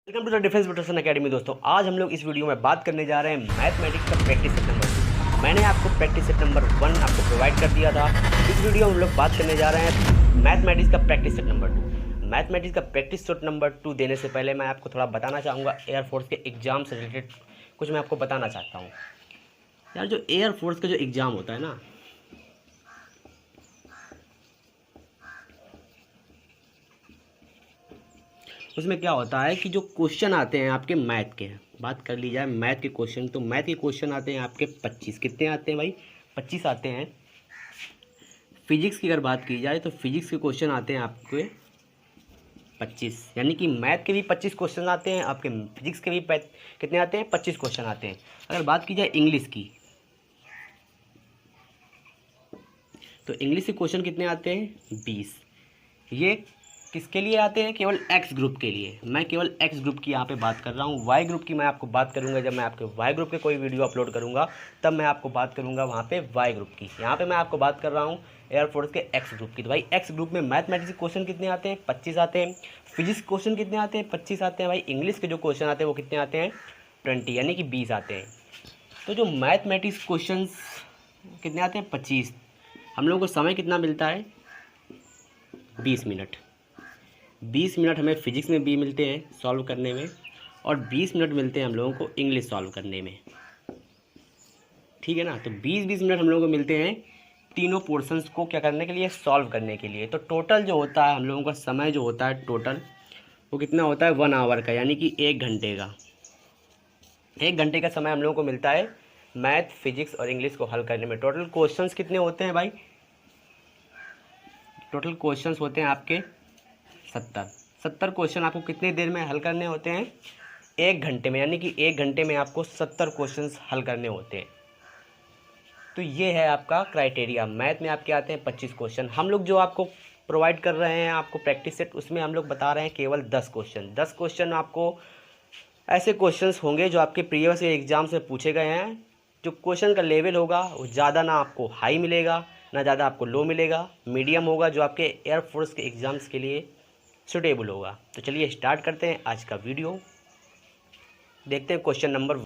Welcome to the defence protection academy. दोस्तों, आज हम लोग इस वीडियो में बात करने जा रहे हैं मैथमेटिक्स का प्रैक्टिस सेट नंबर। मैंने आपको प्रैक्टिस सेट नंबर 1 आपको प्रोवाइड कर दिया था। इस वीडियो में हम लोग बात करने जा रहे हैं मैथमेटिक्स का प्रैक्टिस सेट नंबर 2। मैथमेटिक्स का प्रैक्टिस सेट नंबर 2 देने से पहले मैं आपको थोड़ा बताना चाहूँगा एयरफोर्स के एग्ज़ाम से रिलेटेड कुछ मैं आपको बताना चाहता हूँ। यार, जो एयरफोर्स का जो एग्ज़ाम होता है ना, उसमें क्या होता है कि जो क्वेश्चन आते हैं आपके मैथ के, बात कर ली जाए मैथ के क्वेश्चन, तो मैथ के क्वेश्चन आते हैं आपके 25। कितने आते हैं भाई? 25 आते हैं। फिजिक्स की अगर बात की जाए तो फिजिक्स के क्वेश्चन आते हैं आपके 25, यानी कि मैथ के भी 25 क्वेश्चन आते हैं, आपके फिजिक्स के भी कितने आते हैं? 25 क्वेश्चन आते हैं। अगर बात की जाए इंग्लिश की, तो इंग्लिश के क्वेश्चन कितने आते हैं? 20। ये किसके लिए आते हैं? केवल एक्स ग्रुप के लिए। मैं केवल एक्स ग्रुप की यहाँ पे बात कर रहा हूँ। वाई ग्रुप की मैं आपको बात करूँगा जब मैं आपके वाई ग्रुप के कोई वीडियो अपलोड करूँगा, तब मैं आपको बात करूँगा वहाँ पे वाई ग्रुप की। यहाँ पे मैं आपको बात कर रहा हूँ एयरफोर्स के एक्स ग्रुप की। तो भाई एक्स ग्रुप में मैथमेटिक्स के क्वेश्चन कितने आते हैं? 25 आते हैं। फिजिक्स क्वेश्चन कितने आते हैं? 25 आते हैं। भाई इंग्लिश के जो क्वेश्चन आते हैं वो कितने आते हैं? 20, यानी कि 20 आते हैं। तो जो मैथमेटिक्स क्वेश्चन कितने आते हैं? 25। हम लोगों को समय कितना मिलता है? 20 मिनट। 20 मिनट हमें फिजिक्स में भी मिलते हैं सॉल्व करने में, और 20 मिनट मिलते हैं हम लोगों को इंग्लिश सॉल्व करने में। ठीक है ना? तो 20-20 मिनट हम लोगों को मिलते हैं तीनों पोर्शंस को क्या करने के लिए? सॉल्व करने के लिए। तो टोटल जो होता है हम लोगों का समय जो होता है टोटल, वो कितना होता है? 1 आवर का, यानी कि 1 घंटे का। 1 घंटे का समय हम लोगों को मिलता है मैथ, फिजिक्स और इंग्लिश को हल करने में। टोटल क्वेश्चंस कितने होते हैं भाई? टोटल क्वेश्चंस होते हैं आपके 70 क्वेश्चन। आपको कितनी देर में हल करने होते हैं? 1 घंटे में, यानी कि 1 घंटे में आपको 70 क्वेश्चंस हल करने होते हैं। तो ये है आपका क्राइटेरिया। मैथ में आपके आते हैं 25 क्वेश्चन। हम लोग जो आपको प्रोवाइड कर रहे हैं आपको प्रैक्टिस सेट, उसमें हम लोग बता रहे हैं केवल 10 क्वेश्चन। 10 क्वेश्चन आपको ऐसे क्वेश्चंस होंगे जो आपके प्रीवियस एग्जाम से पूछे गए हैं। जो क्वेश्चन का लेवल होगा वो ज़्यादा ना आपको हाई मिलेगा, ना ज़्यादा आपको लो मिलेगा, मीडियम होगा, जो आपके एयरफोर्स के एग्ज़ाम्स के लिए सूटेबल होगा। तो चलिए स्टार्ट करते हैं आज का वीडियो। देखते हैं क्वेश्चन नंबर।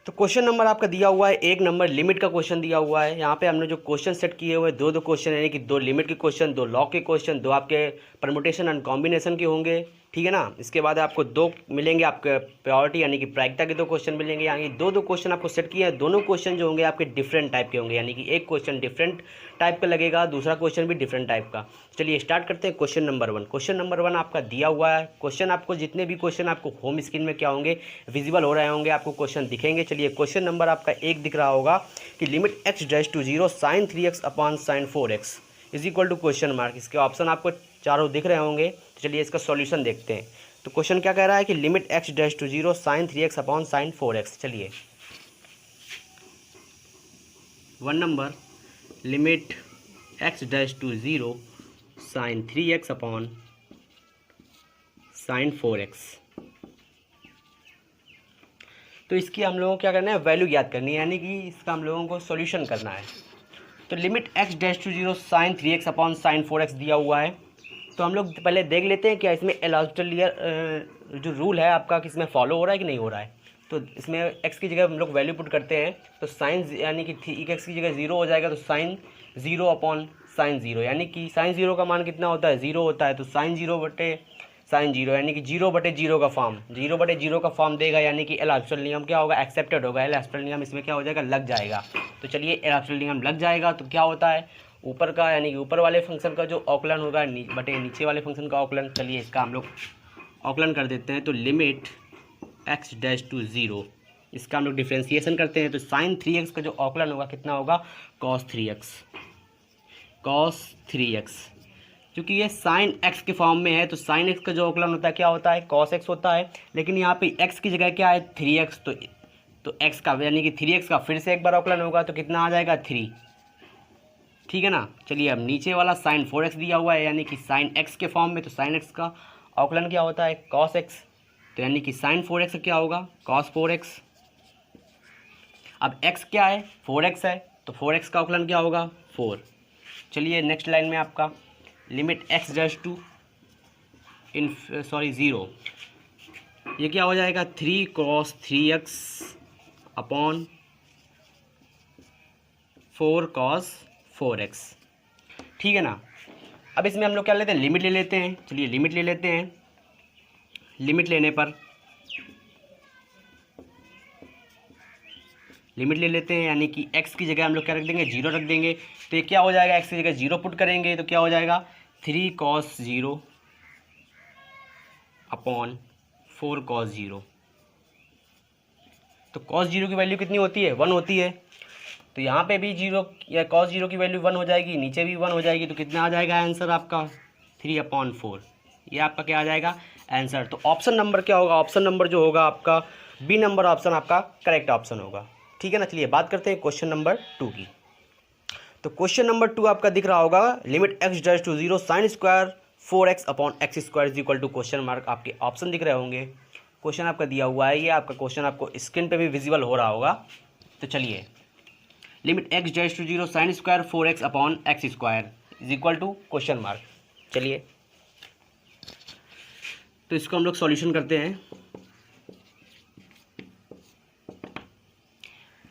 तो क्वेश्चन नंबर आपका दिया हुआ है 1 नंबर, लिमिट का क्वेश्चन दिया हुआ है। यहाँ पे हमने जो क्वेश्चन सेट किए हुए दो क्वेश्चन, यानी कि 2 लिमिट के क्वेश्चन, 2 लॉग के क्वेश्चन, 2 आपके परमुटेशन एंड कॉम्बिनेशन के होंगे। ठीक है ना? इसके बाद आपको 2 मिलेंगे आपके प्रायोरिटी यानी कि प्रायिकता के 2 क्वेश्चन मिलेंगे। यानी 2 क्वेश्चन आपको सेट किए हैं। दोनों क्वेश्चन जो होंगे आपके डिफरेंट टाइप के होंगे, यानी कि एक क्वेश्चन डिफरेंट टाइप का लगेगा, दूसरा क्वेश्चन भी डिफरेंट टाइप का। चलिए स्टार्ट करते हैं क्वेश्चन नंबर 1। क्वेश्चन नंबर 1 आपका दिया हुआ है। क्वेश्चन आपको जितने भी क्वेश्चन आपको होम स्क्रीन में क्या होंगे? विजिबल हो रहे होंगे, आपको क्वेश्चन दिखेंगे। चलिए क्वेश्चन नंबर आपका 1 दिख रहा होगा कि limit x dash to 0 sin 3x upon sin 4x is equal to question mark. इसके ऑप्शन आपको चारों दिख रहे होंगे। तो चलिए इसका सॉल्यूशन देखते हैं। तो क्वेश्चन क्या कह रहा है कि limit x dash to 0 sin 3x upon sin 4x। चलिए 1 number, limit x dash to 0 sin 3x upon sin 4x। तो इसकी हम लोगों को क्या करना है? वैल्यू याद करनी है, यानी कि इसका हम लोगों को सॉल्यूशन करना है। तो limit x dash to 0 sin 3x upon sin 4x दिया हुआ है। तो हम लोग पहले देख लेते हैं क्या इसमें एल हॉस्पिटल जो रूल है आपका किसमें फॉलो हो रहा है कि नहीं हो रहा है। तो इसमें x की जगह हम लोग वैल्यू पुट करते हैं। तो साइन यानी कि x की जगह 0 हो जाएगा, तो साइन 0 अपॉन साइन 0, यानी कि साइन 0 का मान कितना होता है? 0 होता है। तो साइन 0 बटे साइन 0, यानी कि 0 बटे 0 का फॉर्म, 0 बटे 0 का फॉर्म देगा, यानी कि एल हॉस्पिटल नियम क्या होगा? एक्सेप्टेड होगा। एल हॉस्पिटल नियम इसमें क्या हो जाएगा? लग जाएगा। तो चलिए एल हॉस्पिटल नियम लग जाएगा तो क्या होता है? ऊपर का यानी कि ऊपर वाले फंक्शन का जो औकलन होगा बटे नीचे वाले फंक्शन का औकलन। चलिए इसका हम लोग औकलन कर देते हैं। तो लिमिट x डैश टू 0, इसका हम लोग डिफ्रेंसिएशन करते हैं। तो साइन 3x का जो औकलन होगा कितना होगा? cos 3x। cos 3x, क्योंकि ये साइन x के फॉर्म में है, तो साइन x का जो औकलन होता है क्या होता है? cos x होता है। लेकिन यहाँ पे x की जगह क्या है? 3x। तो x का यानी कि 3x का फिर से एक बार औकलन होगा, तो कितना आ जाएगा? 3। ठीक है ना? चलिए अब नीचे वाला साइन 4x दिया हुआ है, यानी कि साइन x के फॉर्म में, तो साइन x का औकलन क्या होता है? cos x। तो यानी कि साइन 4x क्या होगा? cos 4x। अब x क्या है? 4x है, तो 4x का औकलन क्या होगा? 4। चलिए नेक्स्ट लाइन में आपका limit x dash to zero, ये क्या हो जाएगा 3 cos 3x upon 4 cos 4x। ठीक है ना। अब इसमें हम लोग क्या लेते हैं, लिमिट ले लेते हैं। चलिए लिमिट ले लेते हैं। लिमिट लेने पर लिमिट ले लेते हैं, यानी कि x की जगह हम लोग क्या रख देंगे, 0 रख देंगे। तो ये क्या हो जाएगा, x की जगह 0 पुट करेंगे तो क्या हो जाएगा 3 cos 0 अपॉन 4 cos 0। तो cos 0 की वैल्यू कितनी होती है, 1 होती है। तो यहाँ पे भी 0 या cos 0 की वैल्यू 1 हो जाएगी, नीचे भी 1 हो जाएगी। तो कितना आ जाएगा आंसर आपका 3/4। ये आपका क्या आ जाएगा आंसर। तो ऑप्शन नंबर क्या होगा, ऑप्शन नंबर जो होगा आपका बी नंबर ऑप्शन आपका करेक्ट ऑप्शन होगा। ठीक है ना। चलिए बात करते हैं क्वेश्चन नंबर 2 की। तो क्वेश्चन नंबर 2 आपका दिख रहा होगा, limit x dash to 0 sine square 4x upon x square is equal to question mark. आपके ऑप्शन दिख रहे होंगे। क्वेश्चन आपका दिया हुआ है, ये आपका क्वेश्चन आपको स्क्रीन पे भी विजिबल हो रहा होगा। तो चलिए, limit x dash to 0 sine square 4x upon x square is equal to question mark. चलिए तो इसको हम लोग सॉल्यूशन करते हैं।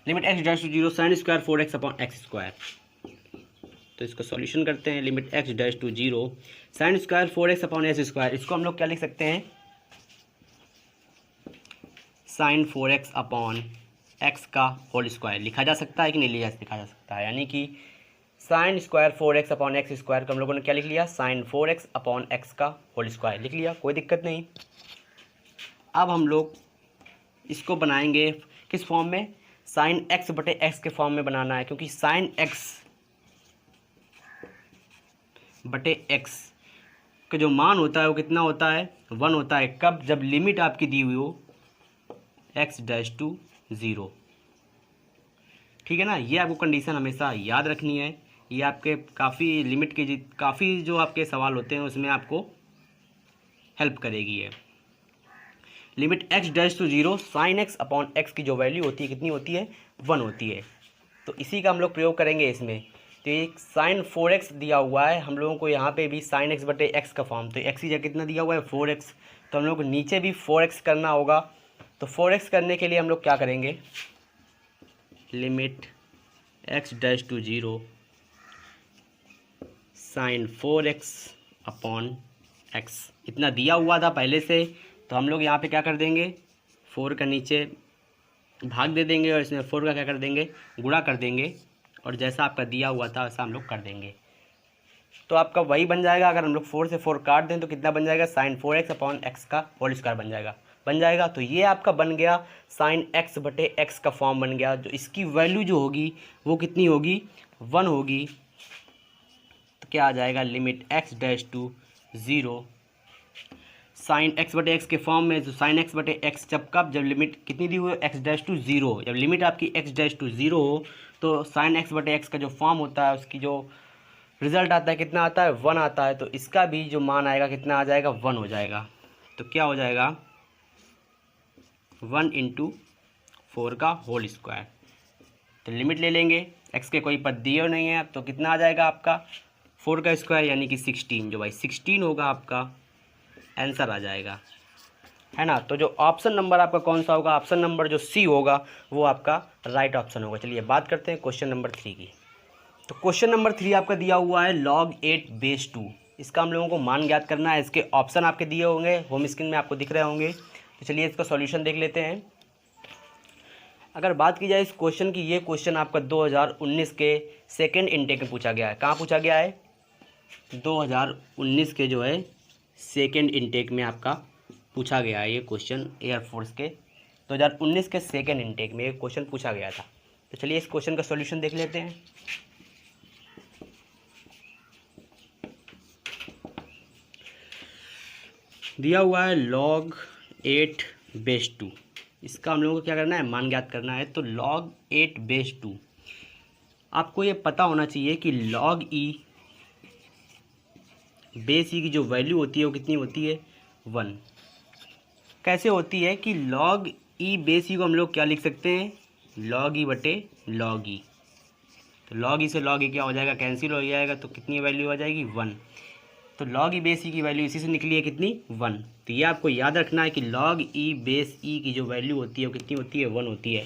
Limit x dash to 0 sine square 4x upon x square, तो इसको सॉल्यूशन करते हैं। Limit x dash to 0 sine square 4x upon x square, इसको हम लोग क्या लिख सकते हैं, साइन 4x अपॉन एक्स का होल स्क्वायर लिखा जा सकता है कि नहीं लिखा जा सकता है। यानी कि sign square 4x upon x square को हम लोगों ने क्या लिख लिया, साइन 4x अपॉन एक्स का होल स्क्वायर लिख लिया, कोई दिक्कत नहीं। अब हम लोग इसको बनाएंगे किस फॉर्म में, साइन x बटे एक्स के फॉर्म में बनाना है, क्योंकि साइन x बटे एक्स का जो मान होता है वो कितना होता है, 1 होता है। कब, जब लिमिट आपकी दी हुई हो x डैश टू 0। ठीक है ना। ये आपको कंडीशन हमेशा याद रखनी है। ये आपके काफ़ी लिमिट के काफ़ी जो आपके सवाल होते हैं उसमें आपको हेल्प करेगी ये। Limit x dash to 0 sine x upon x की जो वैल्यू होती है कितनी होती है, 1 होती है। तो इसी का हम लोग प्रयोग करेंगे इसमें। तो एक साइन 4x दिया हुआ है हम लोगों को, यहाँ पे भी साइन x बटे एक्स का फॉर्म। तो x की जगह कितना दिया हुआ है 4x, तो हम लोग को नीचे भी 4x करना होगा। तो 4x करने के लिए हम लोग क्या करेंगे, limit x dash to 0 sine 4x upon x, इतना दिया हुआ था पहले से। तो हम लोग यहाँ पे क्या कर देंगे, 4 का नीचे भाग दे देंगे और इसमें 4 का क्या कर देंगे, गुणा कर देंगे, और जैसा आपका दिया हुआ था वैसा हम लोग कर देंगे। तो आपका वही बन जाएगा। अगर हम लोग 4 से 4 काट दें तो कितना बन जाएगा, साइन 4x अपॉन एक्स का होल स्क्वायर बन जाएगा। तो ये आपका बन गया साइन x बटे एक्स का फॉर्म बन गया। जो इसकी वैल्यू जो होगी वो कितनी होगी, 1 होगी। तो क्या आ जाएगा, limit x dash to 0 sine x बटे एक्स के फॉर्म में। जो साइन x बटे एक्स जब लिमिट कितनी दी हुई है, x डैश टू 0, जब लिमिट आपकी x डैश टू 0 हो तो साइन x बटे एक्स का जो फॉर्म होता है उसकी जो रिजल्ट आता है कितना आता है, 1 आता है। तो इसका भी जो मान आएगा कितना आ जाएगा, 1 हो जाएगा। तो क्या हो जाएगा 1 इंटू 4 का होल स्क्वायर। तो लिमिट ले लेंगे, x के कोई पद दिए नहीं है, तो कितना आ जाएगा आपका 4 का स्क्वायर यानी कि 16, जो भाई 16 होगा आपका आंसर आ जाएगा, है ना। तो जो ऑप्शन नंबर आपका कौन सा होगा, ऑप्शन नंबर जो सी होगा वो आपका राइट ऑप्शन होगा। चलिए बात करते हैं क्वेश्चन नंबर 3 की। तो क्वेश्चन नंबर 3 आपका दिया हुआ है log 8 बेस 2। इसका हम लोगों को मान ज्ञात करना है। इसके ऑप्शन आपके दिए होंगे, होम स्क्रीन में आपको दिख रहे होंगे। तो चलिए इसका सॉल्यूशन देख लेते हैं। अगर बात की जाए इस क्वेश्चन की, ये क्वेश्चन आपका 2019 के सेकेंड इनटेक में पूछा गया है। कहाँ पूछा गया है, 2019 के जो है सेकेंड इनटेक में आपका पूछा गया है ये क्वेश्चन। एयरफोर्स के 2019 के सेकेंड इनटेक में ये क्वेश्चन पूछा गया था। तो चलिए इस क्वेश्चन का सॉल्यूशन देख लेते हैं। दिया हुआ है log 8 बेस 2। इसका हम लोगों को क्या करना है, मान ज्ञात करना है। तो log 8 बेस 2 आपको ये पता होना चाहिए कि log e बेस ई की जो वैल्यू होती है वो कितनी होती है, 1। कैसे होती है कि log e बेस ई को हम लोग क्या लिख सकते हैं, log e बटे log e। तो log e से log e क्या हो जाएगा, कैंसिल हो जाएगा। तो कितनी वैल्यू आ जाएगी, 1। तो log e बेस ई की वैल्यू इसी से निकली है कितनी 1। तो ये आपको याद रखना है कि log e बेस ई की जो वैल्यू होती है वो कितनी होती है 1 होती है।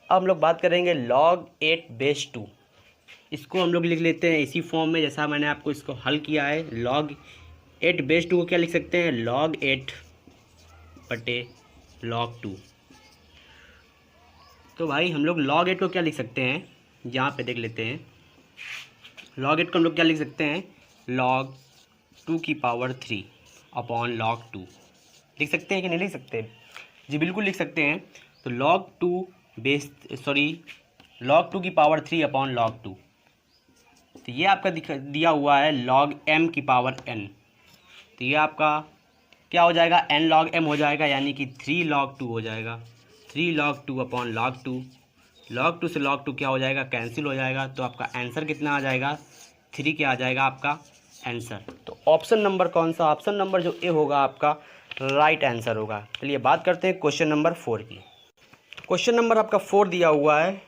अब हम लोग बात करेंगे log 8 बेस 2। इसको हम लोग लिख लेते हैं इसी फॉर्म में जैसा मैंने आपको इसको हल किया है। log 8 बेस 2 को क्या लिख सकते हैं log 8 बटे log 2। तो भाई हम लोग log 8 को क्या लिख सकते हैं, यहाँ पे देख लेते हैं। log 8 को हम लोग क्या लिख सकते हैं log 2 की पावर 3 अपॉन log 2। लिख सकते हैं कि नहीं लिख सकते? जी बिल्कुल लिख सकते हैं। तो log 2 की पावर 3 अपॉन log 2। तो ये आपका दिया हुआ है log m की पावर n। तो ये आपका क्या हो जाएगा n log m हो जाएगा, यानी कि 3 log 2 हो जाएगा। 3 log 2 अपॉन log 2। log 2 से log 2 क्या हो जाएगा कैंसिल हो जाएगा। तो आपका आंसर कितना आ जाएगा 3 क्या आ जाएगा आपका आंसर। तो ऑप्शन नंबर कौन सा, ऑप्शन नंबर जो ए होगा आपका राइट आंसर होगा। चलिए बात करते हैं क्वेश्चन नंबर 4 की। क्वेश्चन नंबर आपका 4 दिया हुआ है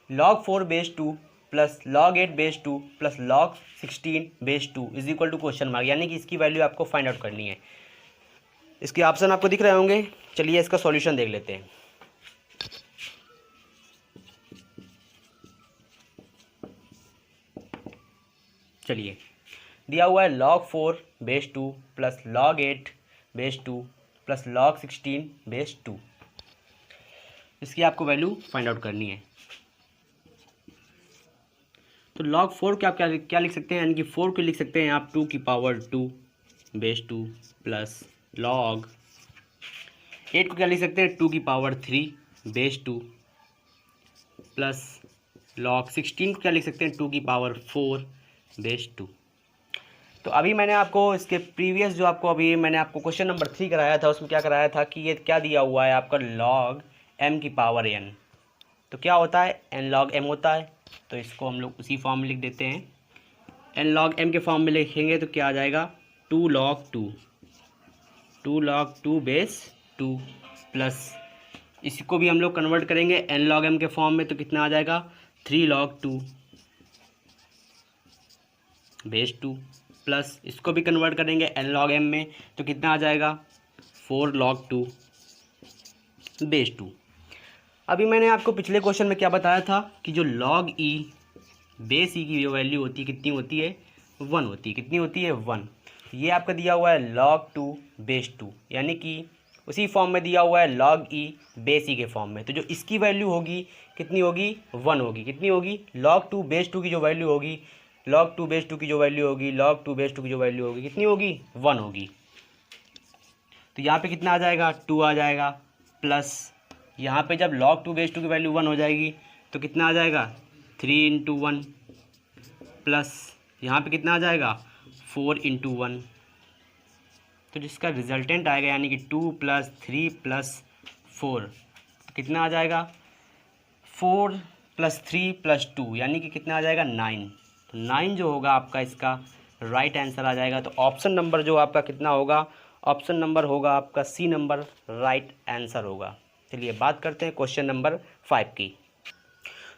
log 4 base 2 plus log 8 base 2 plus log 16 base 2 is equal to question mark, यानी कि इसकी वैल्यू आपको फाइंड आउट करनी है। इसके ऑप्शन आपको दिख रहे होंगे। चलिए इसका सॉल्यूशन देख लेते हैं। चलिए दिया हुआ है log 4 base 2 plus log 8 base 2 plus log 16 base 2। इसकी आपको वैल्यू फाइंड आउट करनी है। तो log 4 के आप क्या लिख सकते हैं, यानी कि 4 को लिख सकते हैं आप 2 की पावर 2 बेस 2 प्लस log 8 को क्या लिख सकते हैं 2 की पावर 3 बेस 2 प्लस log 16 को क्या लिख सकते हैं 2 की पावर 4 बेस 2। तो अभी मैंने आपको इसके प्रीवियस जो आपको अभी मैंने आपको क्वेश्चन नंबर 3 कराया था, उसमें क्या कराया था कि ये क्या दिया हुआ है आपका log m की पावर n। तो क्या होता है n log m होता है। तो इसको हम लोग उसी फॉर्म में लिख देते हैं। n log m के फॉर्म में लिखेंगे तो क्या आ जाएगा 2 log 2 बेस 2 प्लस इसको भी हम लोग कन्वर्ट करेंगे n log m के फॉर्म में तो कितना आ जाएगा 3 log 2 बेस 2 प्लस इसको भी कन्वर्ट करेंगे n log m में तो कितना आ जाएगा 4 log 2 बेस 2। अभी मैंने आपको पिछले क्वेश्चन में क्या बताया था कि जो log e बेस e की जो वैल्यू होती है कितनी होती है 1 होती है। कितनी होती है 1। ये आपका दिया हुआ है log 2 बेस 2, यानी कि उसी फॉर्म में दिया हुआ है log e बेस e के फॉर्म में। तो जो इसकी वैल्यू होगी कितनी होगी 1 होगी। कितनी होगी log 2 बेस 2 की जो वैल्यू होगी log 2 बेस 2 की जो वैल्यू होगी log 2 बेस 2 की जो वैल्यू होगी कितनी होगी 1 होगी। तो यहाँ पे कितना आ जाएगा 2 आ जाएगा प्लस यहाँ पे जब log 2 बेस 2 की वैल्यू 1 हो जाएगी तो कितना आ जाएगा 3 इंटू 1 प्लस यहाँ पे कितना आ जाएगा 4 इंटू 1। तो जिसका रिजल्टेंट आएगा यानी कि 2 प्लस 3 प्लस 4 तो कितना आ जाएगा 4 प्लस 3 प्लस 2 यानी कि कितना आ जाएगा 9। तो 9 जो होगा आपका इसका राइट आंसर आ जाएगा। तो ऑप्शन नंबर जो आपका कितना होगा ऑप्शन नंबर होगा आपका सी नंबर राइट आंसर होगा। चलिए बात करते हैं क्वेश्चन नंबर 5 की।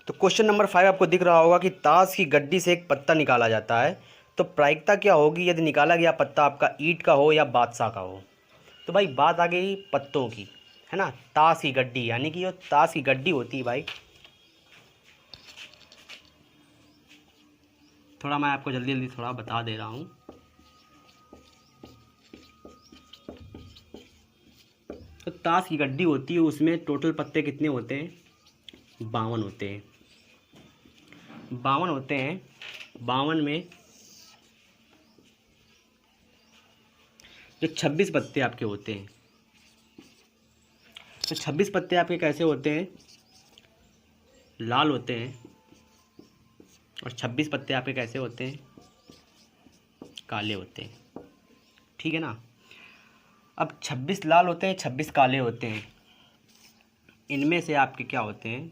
तो क्वेश्चन नंबर 5 आपको दिख रहा होगा कि ताश की गड्डी से एक पत्ता निकाला जाता है, तो प्रायिकता क्या होगी यदि निकाला गया पत्ता आपका ईंट का हो या बादशाह का हो। तो भाई बात आ गई पत्तों की, है ना। ताश की गड्डी यानी कि जो ताश की गड्डी होती है भाई, थोड़ा मैं आपको जल्दी जल्दी थोड़ा बता दे रहा हूँ। तो ताश की गड्डी होती है उसमें टोटल पत्ते कितने होते हैं 52 होते हैं। 52 होते हैं। 52 में जो 26 पत्ते आपके होते हैं, तो 26 पत्ते आपके कैसे होते हैं लाल होते हैं और 26 पत्ते आपके कैसे होते हैं काले होते हैं। ठीक है ना। अब 26 लाल होते हैं 26 काले होते हैं। इनमें से आपके क्या होते हैं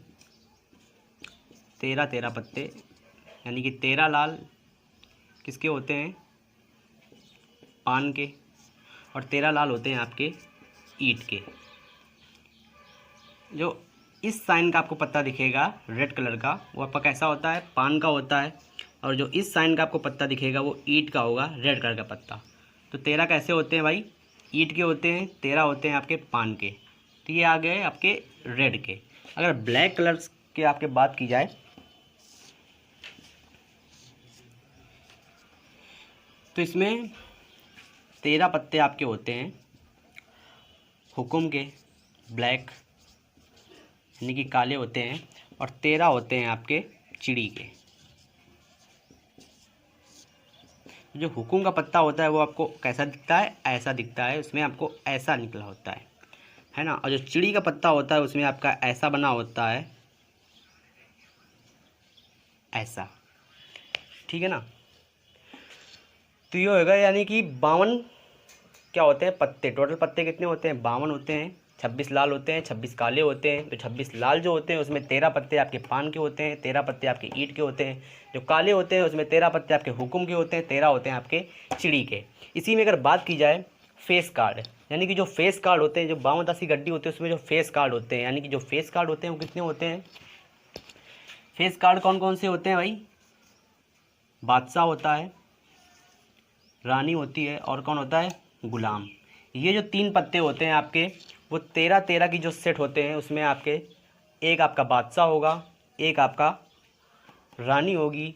13 पत्ते, यानी कि 13 लाल किसके होते हैं पान के और 13 लाल होते हैं आपके ईंट के। जो इस साइन का आपको पत्ता दिखेगा रेड कलर का वो आपका कैसा होता है पान का होता है और जो इस साइन का आपको पत्ता दिखेगा वो ईंट का होगा, रेड कलर का पत्ता। तो 13 कैसे होते हैं भाई? ईंट के होते हैं। 13 होते हैं आपके पान के। तो ये आ गए आपके रेड के। अगर ब्लैक कलर्स के आपके बात की जाए तो इसमें 13 पत्ते आपके होते हैं हुकुम के, ब्लैक यानी कि काले होते हैं, और 13 होते हैं आपके चिड़ी के। जो हुकुम का पत्ता होता है वो आपको कैसा दिखता है? ऐसा दिखता है, उसमें आपको ऐसा निकला होता है ना। और जो चिड़ी का पत्ता होता है उसमें आपका ऐसा बना होता है, ऐसा। ठीक है ना। तो ये होगा यानी कि 52 क्या होते हैं पत्ते। टोटल पत्ते कितने होते हैं? 52 होते हैं। 26 लाल होते हैं, 26 काले होते हैं। तो 26 लाल जो होते हैं उसमें 13 पत्ते आपके पान के होते हैं, 13 पत्ते आपके ईंट के होते हैं। जो काले होते हैं उसमें 13 पत्ते आपके हुकुम के होते हैं, 13 होते हैं आपके चिड़ी के। इसी में अगर बात की जाए फेस कार्ड, यानी कि जो फेस कार्ड होते हैं, जो 52 तासी गड्डी होती है उसमें जो फेस कार्ड होते हैं, यानी कि जो फेस कार्ड होते हैं वो कितने होते हैं? फेस कार्ड कौन कौन से होते हैं भाई? बादशाह होता है, रानी होती है, और कौन होता है? गुलाम। ये जो 3 पत्ते होते हैं आपके वो 13 की जो सेट होते हैं उसमें आपके एक आपका बादशाह होगा, एक आपका रानी होगी,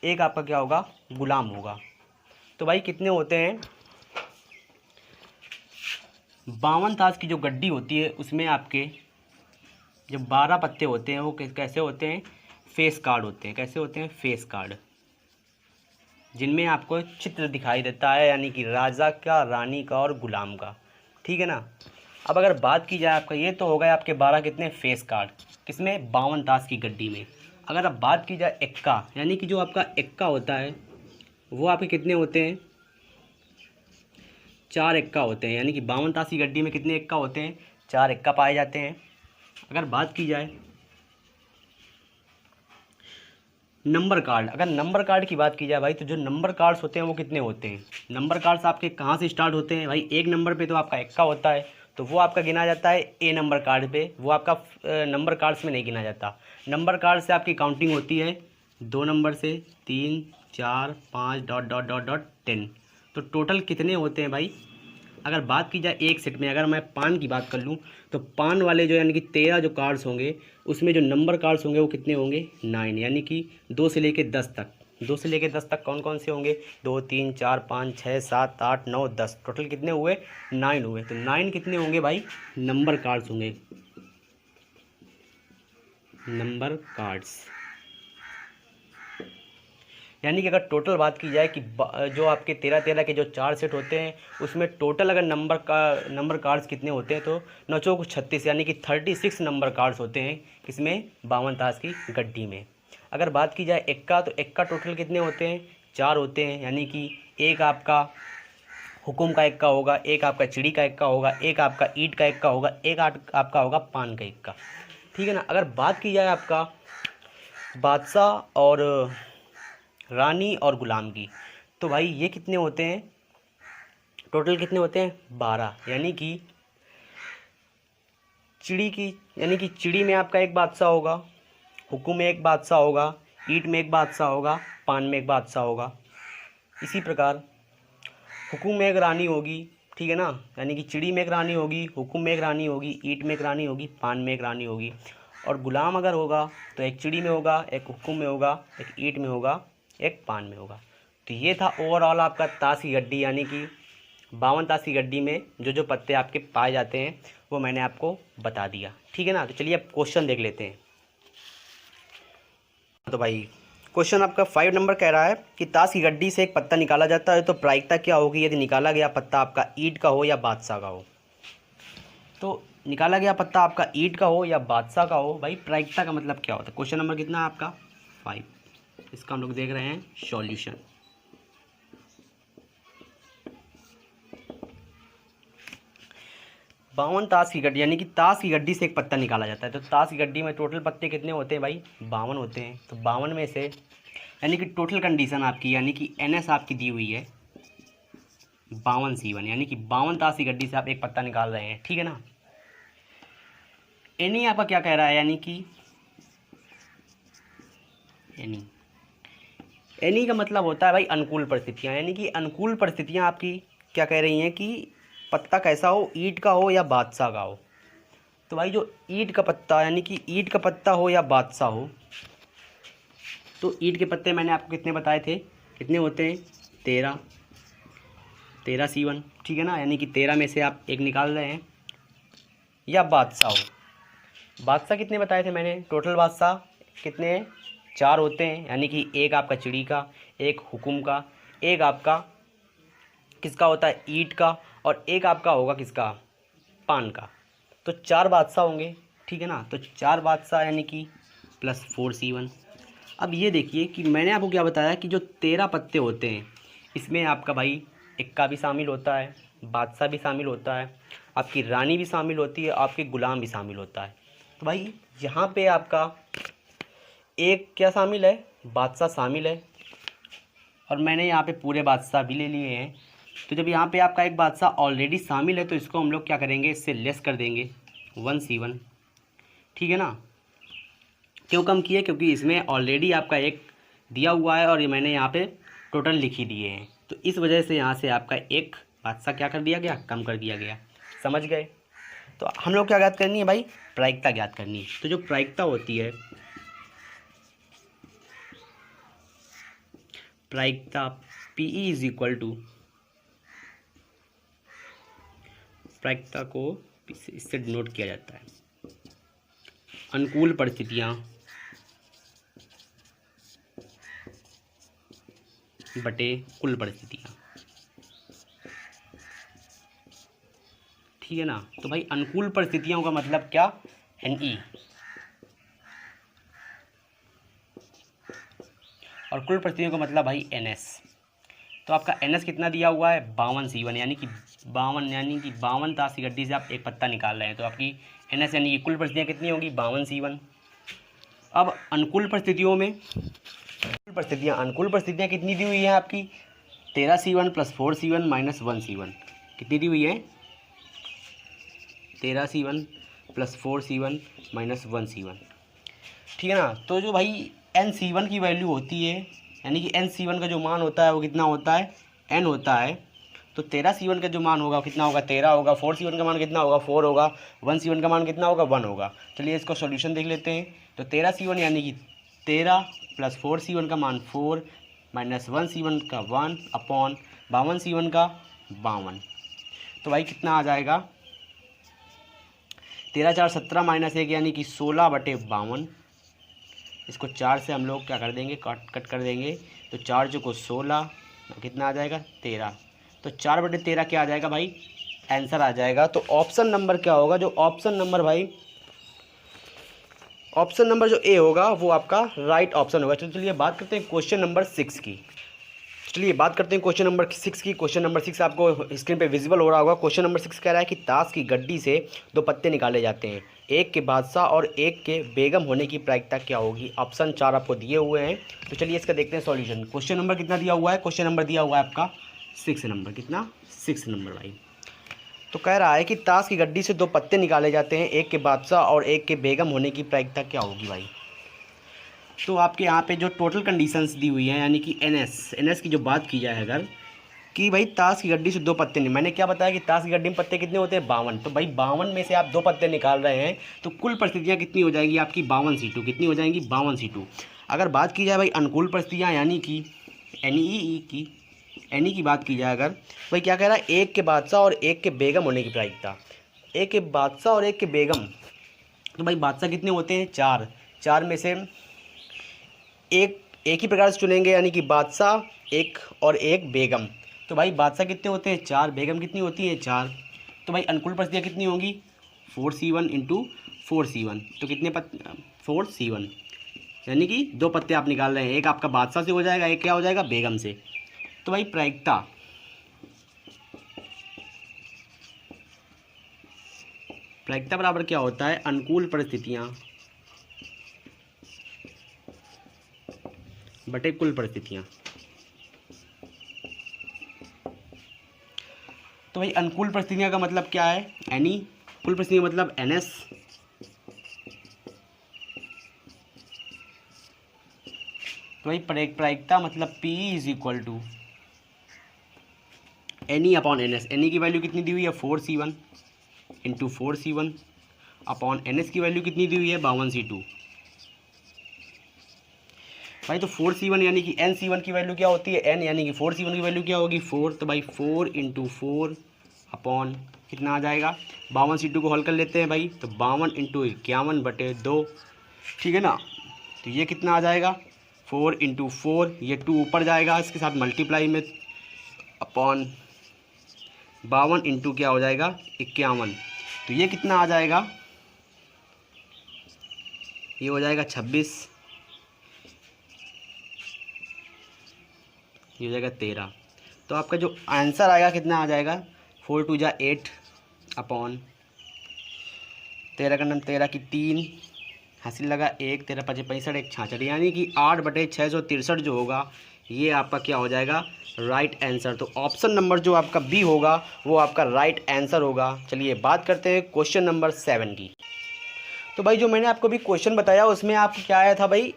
एक आपका क्या होगा? गुलाम होगा। तो भाई कितने होते हैं? 52 ताश की जो गड्डी होती है उसमें आपके जो 12 पत्ते होते हैं वो कैसे होते हैं? फेस कार्ड होते हैं। कैसे होते हैं? फेस कार्ड, जिनमें आपको चित्र दिखाई देता है, यानी कि राजा का, रानी का और गुलाम का। ठीक है ना। अब अगर बात की जाए आपका, ये तो हो गए आपके 12 कितने फेस कार्ड, किसमें? 52 ताश की गड्डी में। अगर अब बात की जाए एक्का, यानी कि जो आपका एक्का होता है वो आपके कितने होते हैं? 4 एक्का होते हैं। यानी कि 52 ताश की गड्डी में कितने एक्का होते हैं? 4 एक्का पाए जाते हैं। अगर बात की जाए नंबर कार्ड, अगर नंबर कार्ड की बात की जाए भाई, तो जो नंबर कार्ड्स होते हैं वो कितने होते हैं? नंबर कार्ड्स आपके कहाँ से स्टार्ट होते हैं भाई? एक नंबर पे तो आपका एक्का होता है, तो वो आपका गिना जाता है ए नंबर कार्ड पे, वो आपका नंबर कार्ड्स में नहीं गिना जाता। नंबर कार्ड से आपकी काउंटिंग होती है 2 नंबर से, 3 4 5 डॉट डॉट डॉट डॉट 10। तो टोटल कितने होते हैं भाई? अगर बात की जाए एक सेट में, अगर मैं पान की बात कर लूँ तो पान वाले जो यानी कि 13 जो कार्ड्स होंगे उसमें जो नंबर कार्ड्स होंगे वो कितने होंगे? 9, यानी कि 2 से लेके 10 तक। 2 से लेके 10 तक कौन कौन से होंगे? 2 3 4 5 6 7 8 9 10। टोटल कितने हुए? 9 हुए। तो 9 कितने होंगे भाई? नंबर कार्ड्स होंगे, नंबर कार्ड्स। यानी कि अगर टोटल बात की जाए कि जो आपके 13 के जो 4 सेट होते हैं उसमें टोटल अगर नंबर कार्ड्स कितने होते हैं तो 9 चौक 36, यानी कि 36 नंबर कार्ड्स होते हैं किसमें? 52 ताश की गड्डी में। अगर बात की जाए एक्का, तो एक्का टोटल कितने होते हैं? 4 होते हैं, यानी कि एक आपका हुकुम का एक्का होगा, एक आपका चिड़ी का एक्का होगा, एक आपका ईंट का एक्का होगा, एक आपका होगा पान का एक्का। ठीक है ना। अगर बात की जाए आपका बादशाह और रानी और गुलाम की, तो भाई ये कितने होते हैं? टोटल कितने होते हैं? 12। यानी कि चिड़ी में आपका एक बादशाह होगा, हुकुम में एक बादशाह होगा, ईंट में एक बादशाह होगा, पान में एक बादशाह होगा। इसी प्रकार हुकुम में एक रानी होगी, ठीक है ना, यानी कि चिड़ी में एक रानी होगी, हुकुम में एक रानी होगी, ईंट में एक रानी होगी, पान में एक रानी होगी। और गुलाम अगर होगा तो एक चिड़ी में होगा, एक हुकुम में होगा, एक ईंट में होगा, एक पान में होगा। तो ये था ओवरऑल आपका ताश की गड्डी, यानी कि 52 ताश की गड्डी में जो जो पत्ते आपके पाए जाते हैं वो मैंने आपको बता दिया। ठीक है ना। तो चलिए अब क्वेश्चन देख लेते हैं। तो भाई क्वेश्चन आपका 5 नंबर कह रहा है कि ताश की गड्डी से एक पत्ता निकाला जाता है तो प्रायिकता क्या होगी यदि निकाला गया पत्ता आपका ईंट का हो या बादशाह का हो? तो निकाला गया पत्ता आपका ईंट का हो या बादशाह का हो, भाई प्रायिकता का मतलब क्या होता है? क्वेश्चन नंबर कितना है आपका? 5। इसका हम लोग देख रहे हैं सॉल्यूशन। बावन ताश की गड्डी, यानी कि ताश की गड्डी से एक पत्ता निकाला जाता है। तो ताश की गड्डी में टोटल पत्ते कितने होते हैं भाई? 52 होते हैं। तो 52 में से, यानी कि टोटल कंडीशन आपकी, यानी कि NS आपकी दी हुई है 52C1, यानी कि 52 ताश की गड्डी से आप एक पत्ता निकाल रहे हैं। ठीक है ना। एनी आपका क्या कह रहा है, यानी कि एनी का मतलब होता है भाई अनुकूल परिस्थितियाँ, यानी कि अनुकूल परिस्थितियाँ आपकी क्या कह रही हैं कि पत्ता कैसा हो, ईंट का हो या बादशाह का हो। तो भाई जो ईंट का पत्ता, यानी कि ईंट का पत्ता हो या बादशाह हो, तो ईंट के पत्ते मैंने आपको कितने बताए थे, कितने होते हैं 13 13 C1, ठीक है ना, यानी कि 13 में से आप एक निकाल रहे हैं। या बादशाह हो, बादशाह कितने बताए थे मैंने, टोटल बादशाह कितने हैं, 4 होते हैं, यानी कि एक आपका चिड़ी का, एक हुकुम का, एक आपका किसका होता है ईंट का, और एक आपका होगा किसका पान का। तो 4 बादशाह होंगे, ठीक है ना। तो 4 बादशाह यानी कि प्लस 4 C1। अब ये देखिए कि मैंने आपको क्या बताया कि जो 13 पत्ते होते हैं इसमें आपका भाई इक्का भी शामिल होता है, बादशाह भी शामिल होता है, आपकी रानी भी शामिल होती है, आपके गुलाम भी शामिल होता है। तो भाई यहाँ पे आपका एक क्या शामिल है, बादशाह शामिल है, और मैंने यहाँ पे पूरे बादशाह भी ले लिए हैं। तो जब यहाँ पे आपका एक बादशाह ऑलरेडी शामिल है तो इसको हम लोग क्या करेंगे, इससे लेस कर देंगे 1 C1, ठीक है ना। क्यों कम किए, क्योंकि इसमें ऑलरेडी आपका एक दिया हुआ है और ये मैंने यहाँ पे टोटल लिख ही दिए हैं, तो इस वजह से यहाँ से आपका एक बादशाह क्या कर दिया गया, कम कर दिया गया। समझ गए। तो हम लोग क्या ज्ञात करनी है भाई, प्रायिकता ज्ञात करनी है। तो जो प्रायिकता होती है, प्रायिकता PE इज इक्वल टू, प्रायिकता को इससे डिनोट किया जाता है अनुकूल परिस्थितियाँ बटे कुल परिस्थितियाँ, ठीक है ना। तो भाई अनुकूल परिस्थितियों का मतलब क्या, NE, और कुल परिस्थितियों का मतलब भाई NS। तो आपका NS कितना दिया हुआ है 52 C1, यानी कि 52 ताश की गड्डी से आप एक पत्ता निकाल रहे हैं, तो आपकी NS यानी कि कुल परिस्थितियाँ कितनी होंगी 52 C1। अब अनुकूल परिस्थितियों में अनुकूल परिस्थितियाँ कितनी दी हुई हैं आपकी 13 C1 plus 4 C1 minus 1 C1, कितनी दी हुई है 13 C1 plus 4 C1 minus 1 C1, ठीक है ना। तो जो भाई N C1 की वैल्यू होती है, यानी कि N C1 का जो मान होता है वो कितना होता है, N होता है। तो 13 C1 का जो मान होगा कितना होगा 13 होगा, 4 C1 का मान कितना होगा 4 होगा, 1 C1 का मान कितना होगा 1 होगा। चलिए इसको सॉल्यूशन देख लेते हैं। तो 13 C1 यानी कि 13 प्लस 4 C1 का मान 4 माइनस 1 C1 का 1 अपॉन 52 C1 का 52। तो भाई कितना आ जाएगा 13 4 17 माइनस 1 यानी कि 16 बटे 52। इसको 4 से हम लोग क्या कर देंगे, कट कर देंगे। तो 4 चौको 16, कितना आ जाएगा 13। तो 4 बटे 13 क्या आ जाएगा भाई, आंसर आ जाएगा। तो ऑप्शन नंबर क्या होगा, जो ऑप्शन नंबर भाई, ऑप्शन नंबर जो ए होगा वो आपका राइट ऑप्शन होगा। चलिए बात करते हैं क्वेश्चन नंबर 6 की। चलिए बात करते हैं क्वेश्चन नंबर 6 की। क्वेश्चन नंबर 6 आपको स्क्रीन पे विजिबल हो रहा होगा। क्वेश्चन नंबर 6 कह रहा है कि ताश की गड्डी से 2 पत्ते निकाले जाते हैं, एक के बादशाह और एक के बेगम होने की प्रायिकता क्या होगी। ऑप्शन 4 आपको दिए हुए हैं। तो चलिए इसका देखते हैं सॉल्यूशन। क्वेश्चन नंबर कितना दिया हुआ है, क्वेश्चन नंबर दिया हुआ है आपका 6 नंबर, कितना 6 नंबर भाई। तो कह रहा है कि ताश की गड्डी से 2 पत्ते निकाले जाते हैं, एक के बादशाह और एक के बेगम होने की प्रायिकता क्या होगी भाई। तो आपके यहाँ पे जो टोटल कंडीशंस दी हुई हैं, यानी कि NS की जो बात की जाए अगर, कि भाई ताश की गड्डी से 2 पत्ते नहीं, मैंने क्या बताया कि ताश की गड्डी में पत्ते कितने होते हैं 52। तो भाई 52 में से आप 2 पत्ते निकाल रहे हैं, तो कुल परिस्थितियाँ कितनी हो जाएंगी आपकी 52 C2, कितनी हो जाएंगी 52 C2। अगर बात की जाए भाई अनुकूल परिस्थितियाँ यानी कि NE की बात की जाए अगर, भाई क्या कह रहा है, एक के बादशाह और एक के बेगम होने की प्रायिकता, एक के बादशाह और एक के बेगम। तो भाई बादशाह कितने होते हैं 4, 4 में से एक ही प्रकार से चुनेंगे, यानी कि बादशाह एक और एक बेगम। तो भाई बादशाह कितने होते हैं 4, बेगम कितनी होती है 4। तो भाई अनुकूल परिस्थितियाँ कितनी होंगी 4 C1 इंटू 4 C1। तो कितने 4 C1, यानी कि 2 पत्ते आप निकाल रहे हैं, एक आपका बादशाह से हो जाएगा, एक क्या हो जाएगा बेगम से। तो भाई प्रायिकता बराबर क्या होता है, अनुकूल परिस्थितियाँ बटे कुल परिस्थितियाँ। तो भाई अनुकूल परिस्थितियाँ का मतलब क्या है NE, कुल परिस्थितियाँ का मतलब NS। तो भाई प्रायिकता मतलब P is equal to n A upon n S. N A की वैल्यू कितनी दी हुई है 4C1 into 4C1 upon n S की वैल्यू कितनी दी हुई है 52C2। भाई तो 4C1 यानी कि NC1 की वैल्यू क्या होती है n, यानी कि 4C1 की वैल्यू क्या होगी 4। तो भाई 4 इंटू 4 अपॉन कितना आ जाएगा 52C2 को हल कर लेते हैं भाई, तो 52 इंटू 51/2, ठीक है ना। तो ये कितना आ जाएगा 4 इंटू 4, ये 2 ऊपर जाएगा इसके साथ मल्टीप्लाई में, अपॉन 52 इंटू क्या हो जाएगा 51। तो ये कितना आ जाएगा, ये हो जाएगा 26, ये हो जाएगा 13। तो आपका जो आंसर आएगा कितना आ जाएगा 4 2 जा 8 अपॉन 13 का 13 की 3 हासिल लगा 1, 13 5 65 1 66, यानी कि 8/663 जो होगा ये आपका क्या हो जाएगा राइट आंसर। तो ऑप्शन नंबर जो आपका बी होगा वो आपका राइट आंसर होगा। चलिए बात करते हैं क्वेश्चन नंबर 7 की। तो भाई जो मैंने आपको भी क्वेश्चन बताया उसमें आपको क्या आया था भाई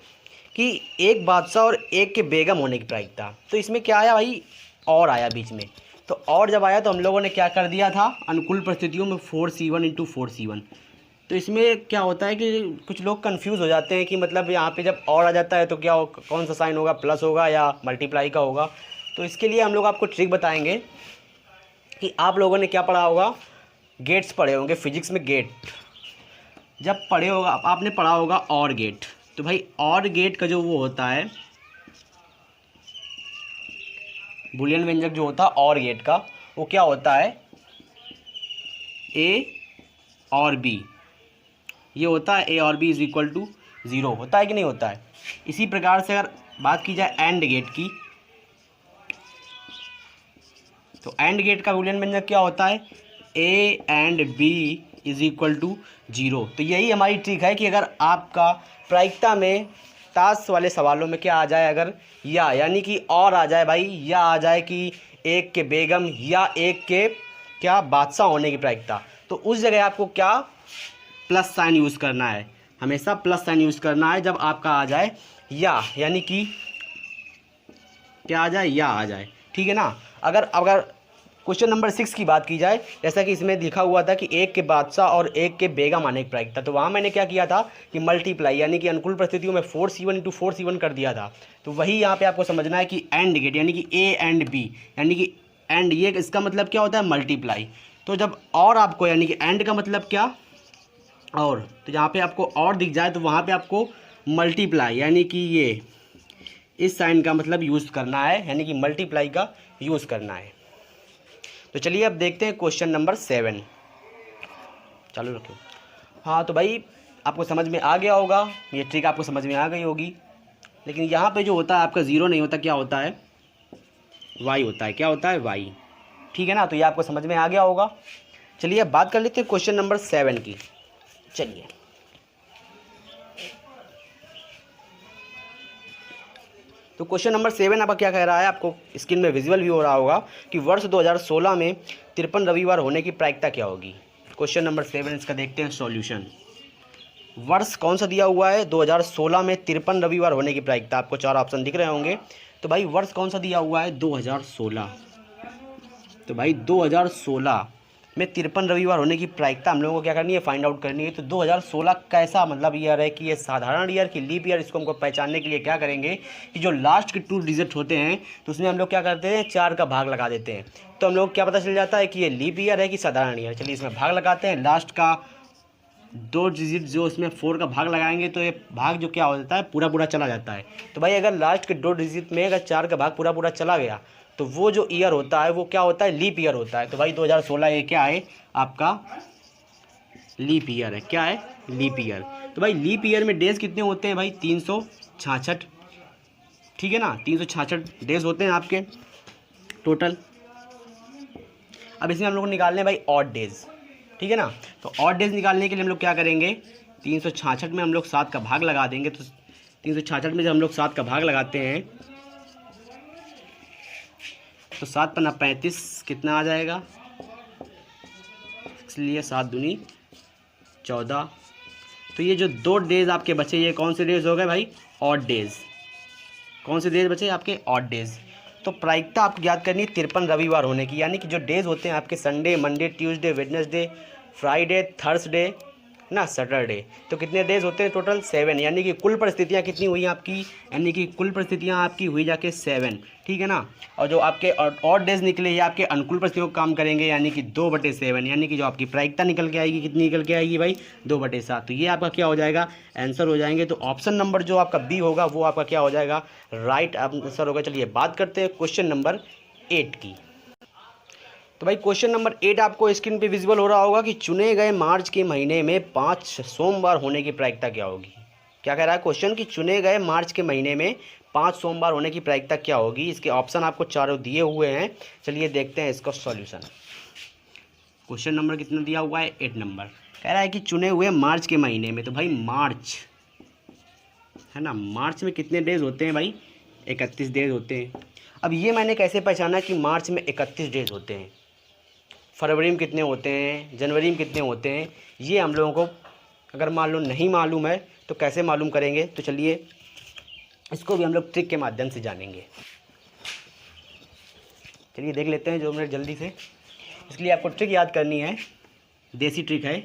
कि एक बादशाह और एक के बेगम होने की प्रायिकता। तो इसमें क्या आया भाई और आया बीच में, तो और जब आया तो हम लोगों ने क्या कर दिया था अनुकूल परिस्थितियों में 4C1 इंटू 4C1। तो इसमें क्या होता है कि कुछ लोग कंफ्यूज हो जाते हैं कि मतलब यहाँ पे जब और आ जाता है तो क्या कौन सा साइन होगा, प्लस होगा या मल्टीप्लाई का होगा। तो इसके लिए हम लोग आपको ट्रिक बताएंगे कि आप लोगों ने क्या पढ़ा होगा, गेट्स पढ़े होंगे फिजिक्स में। गेट जब पढ़े होगा आपने पढ़ा होगा और गेट। तो भाई और गेट का जो वो होता है बुलियन व्यंजक जो होता है और गेट का, वो क्या होता है ए और बी। ये होता है ए और बी इज इक्वल टू 0, होता है कि नहीं होता है। इसी प्रकार से अगर बात की जाए एंड गेट की, तो एंड गेट का बुलियन व्यंजक क्या होता है A and B is equal to 0। तो यही हमारी ट्रिक है कि अगर आपका प्रायिकता में ताश वाले सवालों में क्या आ जाए, अगर या यानी कि और आ जाए भाई, या आ जाए कि एक के बेगम या एक के क्या बादशाह होने की प्रायिकता, तो उस जगह आपको क्या प्लस साइन यूज़ करना है, हमेशा प्लस साइन यूज़ करना है जब आपका आ जाए या, यानी कि क्या आ जाए या आ जाए, ठीक है ना। अगर क्वेश्चन नंबर 6 की बात की जाए, जैसा कि इसमें लिखा हुआ था कि एक के बादशाह और एक के बेगम आने की प्रायिकता, तो वहाँ मैंने क्या किया था कि मल्टीप्लाई यानी कि अनुकूल परिस्थितियों में 4C1 इंटू 4C1 कर दिया था। तो वही यहाँ पे आपको समझना है कि एंड गेट यानी कि ए एंड बी, यानी कि एंड ये इसका मतलब क्या होता है मल्टीप्लाई। तो जब और आपको यानी कि एंड का मतलब क्या और, तो जहाँ पे आपको और दिख जाए तो वहाँ पे आपको मल्टीप्लाई यानी कि ये इस साइन का मतलब यूज़ करना है, यानी कि मल्टीप्लाई का यूज़ करना है। तो चलिए अब देखते हैं क्वेश्चन नंबर 7, चालू रखो। हाँ तो भाई आपको समझ में आ गया होगा, ये ट्रिक आपको समझ में आ गई होगी। लेकिन यहाँ पे जो होता है आपका 0 नहीं होता, क्या होता है y होता है। क्या होता है y, ठीक है ना। तो ये आपको समझ में आ गया होगा। चलिए अब बात कर लेते हैं क्वेश्चन नंबर 7 की। चलिए तो क्वेश्चन नंबर 7 आपका क्या कह रहा है, आपको स्क्रीन में विजुअल भी हो रहा होगा कि वर्ष 2016 में 53 रविवार होने की प्रायिकता क्या होगी। क्वेश्चन नंबर 7 इसका देखते हैं सॉल्यूशन। वर्ष कौन सा दिया हुआ है 2016 में 53 रविवार होने की प्रायिकता, आपको 4 ऑप्शन दिख रहे होंगे। तो भाई वर्ष कौन सा दिया हुआ है 2016, तो भाई 2016 में 53 रविवार होने की प्रायिकता हम लोगों को क्या करनी है फाइंड आउट करनी है। तो 2016 कैसा मतलब ईयर है कि ये साधारण ईयर की लीप ईयर, इसको हमको पहचानने के लिए क्या करेंगे कि जो लास्ट के 2 डिजिट होते हैं तो उसमें हम लोग क्या करते हैं 4 का भाग लगा देते हैं। तो हम लोग क्या पता चल जाता है कि ये लीप ईयर है कि साधारण ईयर। चलिए इसमें भाग लगाते हैं, लास्ट का 2 डिजिट जो इसमें 4 का भाग लगाएंगे तो ये भाग जो क्या हो जाता है पूरा पूरा चला जाता है। तो भाई अगर लास्ट के 2 डिजिट में अगर 4 का भाग पूरा पूरा चला गया तो वो जो ईयर होता है वो क्या होता है लीप ईयर होता है। तो भाई 2016 ये क्या है आपका लीप ईयर है। क्या है लीप ईयर। तो भाई लीप ईयर में डेज कितने होते हैं भाई 366, ठीक है ना। 366 डेज होते हैं आपके टोटल। अब इसमें हम लोग को निकालने हैं भाई ऑड डेज, ठीक है ना। तो ऑड डेज निकालने के लिए हम लोग क्या करेंगे 366 में हम लोग 7 का भाग लगा देंगे। तो 366 में जब हम लोग 7 का भाग लगाते हैं तो 7 पन्ना 35 कितना आ जाएगा, इसलिए 7 दूनी 14। तो ये जो 2 डेज आपके बचे ये कौन से डेज हो गए भाई ऑड डेज। कौन से डेज बचे आपके? Odd days. तो प्रायिकता आपको याद करनी है 53 रविवार होने की, यानी कि जो डेज होते हैं आपके Sunday, Monday, Tuesday, Wednesday, Friday, Thursday ना, सैटरडे। तो कितने डेज होते हैं टोटल? 7, यानी कि कुल परिस्थितियाँ कितनी हुई आपकी? यानी कि कुल परिस्थितियाँ आपकी हुई जाके 7, ठीक है ना। और जो आपके ऑड डेज निकले ये आपके अनुकूल परिस्थितियों का काम करेंगे, यानी कि 2/7, यानी कि जो आपकी प्रायिकता निकल के आएगी, कितनी निकल के आएगी भाई? 2/7। तो ये आपका क्या हो जाएगा? आंसर हो जाएंगे। तो ऑप्शन नंबर जो आपका बी होगा वो आपका क्या हो जाएगा? राइट आंसर होगा। चलिए बात करते हैं क्वेश्चन नंबर 8 की। तो भाई क्वेश्चन नंबर 8 आपको स्क्रीन पे विजिबल हो रहा होगा कि चुने गए मार्च के महीने में 5 सोमवार होने की प्रायिकता क्या होगी। क्या कह रहा है क्वेश्चन कि चुने गए मार्च के महीने में 5 सोमवार होने की प्रायिकता क्या होगी। इसके ऑप्शन आपको चारों दिए हुए हैं। चलिए देखते हैं इसका सॉल्यूशन। क्वेश्चन नंबर कितना दिया हुआ है? 8 नंबर। कह रहा है कि चुने हुए मार्च के महीने में, तो भाई मार्च है ना, मार्च में कितने डेज होते हैं भाई? 31 डेज होते हैं। अब ये मैंने कैसे पहचाना कि मार्च में 31 डेज होते हैं? फरवरी में कितने होते हैं, जनवरी में कितने होते हैं, ये हम लोगों को अगर मान लो नहीं मालूम है तो कैसे मालूम करेंगे? तो चलिए इसको भी हम लोग ट्रिक के माध्यम से जानेंगे। चलिए देख लेते हैं 2 मिनट जल्दी से। इसलिए आपको ट्रिक याद करनी है, देसी ट्रिक है।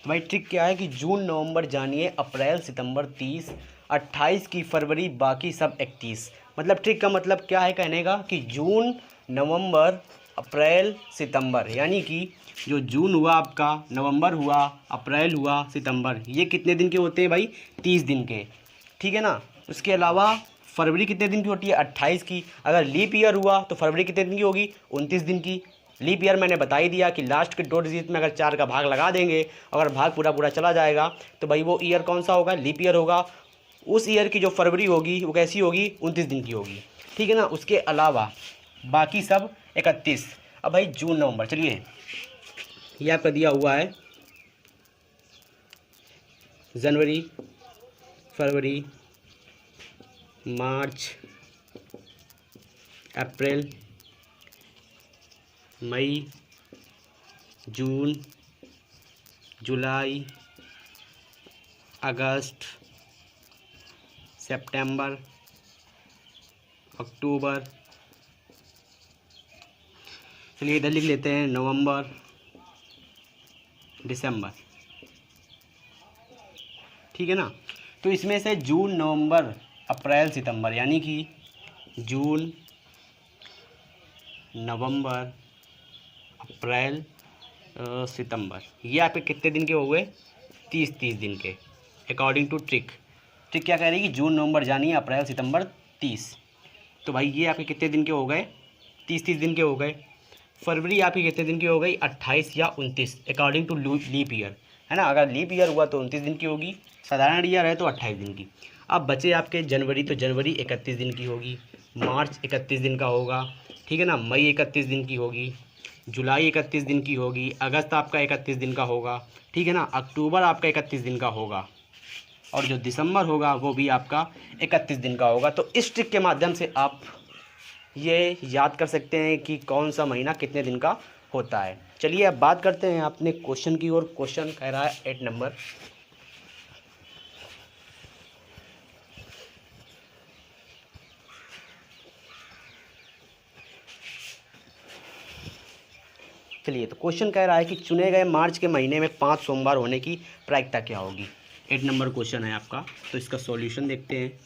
तो भाई ट्रिक क्या है कि जून नवंबर जानिए, अप्रैल सितंबर 30, 28 की फरवरी, बाकी सब 31। मतलब ट्रिक का मतलब क्या है कहने का कि जून, नवंबर, अप्रैल, सितंबर, यानी कि जो जून हुआ आपका, नवंबर हुआ, अप्रैल हुआ, सितंबर, ये कितने दिन के होते हैं भाई? 30 दिन के, ठीक है ना। उसके अलावा फरवरी कितने दिन की होती है? 28 की। अगर लीप ईयर हुआ तो फरवरी कितने दिन की होगी? 29 दिन की। लीप ईयर मैंने बता ही दिया कि लास्ट के 2 डिजिट में अगर 4 का भाग लगा देंगे, अगर भाग पूरा पूरा चला जाएगा तो भाई वो ईयर कौन सा होगा? लीप ईयर होगा। उस ईयर की जो फरवरी होगी वो कैसी होगी? 29 दिन की होगी, ठीक है ना। उसके अलावा बाकी सब 31। अब भाई जून नवंबर, चलिए ये आपका दिया हुआ है जनवरी, फरवरी, मार्च, अप्रैल, मई, जून, जुलाई, अगस्त, सितंबर, अक्टूबर, चलिए इधर लिख लेते हैं नवंबर, दिसंबर, ठीक है ना। तो इसमें से जून, नवंबर, अप्रैल, सितंबर, यानी कि जून, नवंबर, अप्रैल, सितंबर, ये आपके कितने दिन के हो गए? 30 दिन के, अकॉर्डिंग टू ट्रिक। ट्रिक क्या कह रही है कि जून, नवंबर जानिए, अप्रैल, सितंबर 30। तो भाई ये आपके कितने दिन के हो गए? 30 दिन के हो गए। फरवरी आपकी कितने दिन की हो गई? 28 या 29, अकॉर्डिंग टू लीप ईयर, है ना। अगर लीप ईयर हुआ तो 29 दिन की होगी, साधारण ईयर है तो 28 दिन की। अब बचे आपके जनवरी, तो जनवरी 31 दिन की होगी, मार्च 31 दिन का होगा, ठीक है ना। मई 31 दिन की होगी, जुलाई 31 दिन की होगी, अगस्त आपका 31 दिन का होगा, ठीक है ना। अक्टूबर आपका 31 दिन का होगा, और जो दिसंबर होगा वो भी आपका 31 दिन का होगा। तो इस ट्रिक के माध्यम से आप ये याद कर सकते हैं कि कौन सा महीना कितने दिन का होता है। चलिए अब बात करते हैं अपने क्वेश्चन की ओर। क्वेश्चन कह रहा है 8 नंबर। चलिए तो क्वेश्चन कह रहा है कि चुने गए मार्च के महीने में 5 सोमवार होने की प्रायिकता क्या होगी। 8 नंबर क्वेश्चन है आपका। तो इसका सॉल्यूशन देखते हैं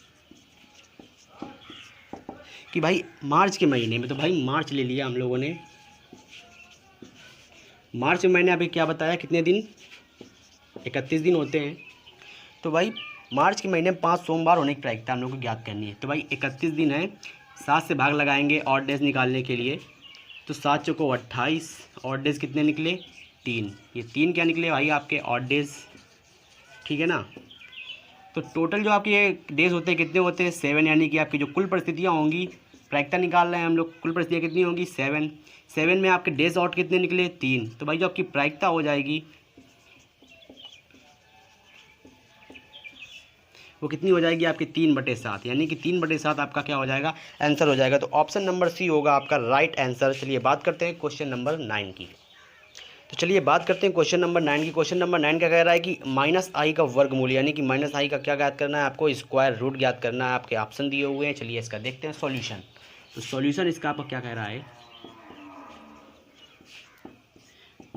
कि भाई मार्च के महीने में, तो भाई मार्च ले लिया हम लोगों ने। मार्च में मैंने अभी क्या बताया, कितने दिन? 31 दिन होते हैं। तो भाई मार्च के महीने में 5 सोमवार होने की प्रायिकता हम लोग को ज्ञात करनी है। तो भाई 31 दिन है, 7 से भाग लगाएंगे ऑड डेज निकालने के लिए। तो 7 चौको 28, ऑड डेज कितने निकले 3, ये 3 क्या निकले भाई आपके ऑड डेज, ठीक है ना। तो टोटल जो आपके ये डेज होते हैं कितने होते हैं 7, यानी कि आपकी जो कुल परिस्थितियाँ होंगी, प्रायिकता निकाल रहे हैं हम लोग, कुल परिस्थितियाँ कितनी होंगी 7 में आपके डेज आउट कितने निकले 3, तो भाई जो आपकी प्रायिकता हो जाएगी वो कितनी हो जाएगी आपकी 3/7, यानी कि 3/7 आपका क्या हो जाएगा आंसर हो जाएगा। तो ऑप्शन नंबर सी होगा आपका राइट आंसर। चलिए बात करते हैं क्वेश्चन नंबर 9 की। तो चलिए बात करते हैं क्वेश्चन नंबर 9 की। क्वेश्चन नंबर 9 क्या कह रहा है कि -i का वर्गमूल, यानी कि -i का क्या ज्ञात करना है आपको, स्क्वायर रूट ज्ञात करना है। आपके ऑप्शन दिए हुए हैं, चलिए इसका देखते हैं सॉल्यूशन। तो सॉल्यूशन इसका आपको क्या कह रहा है,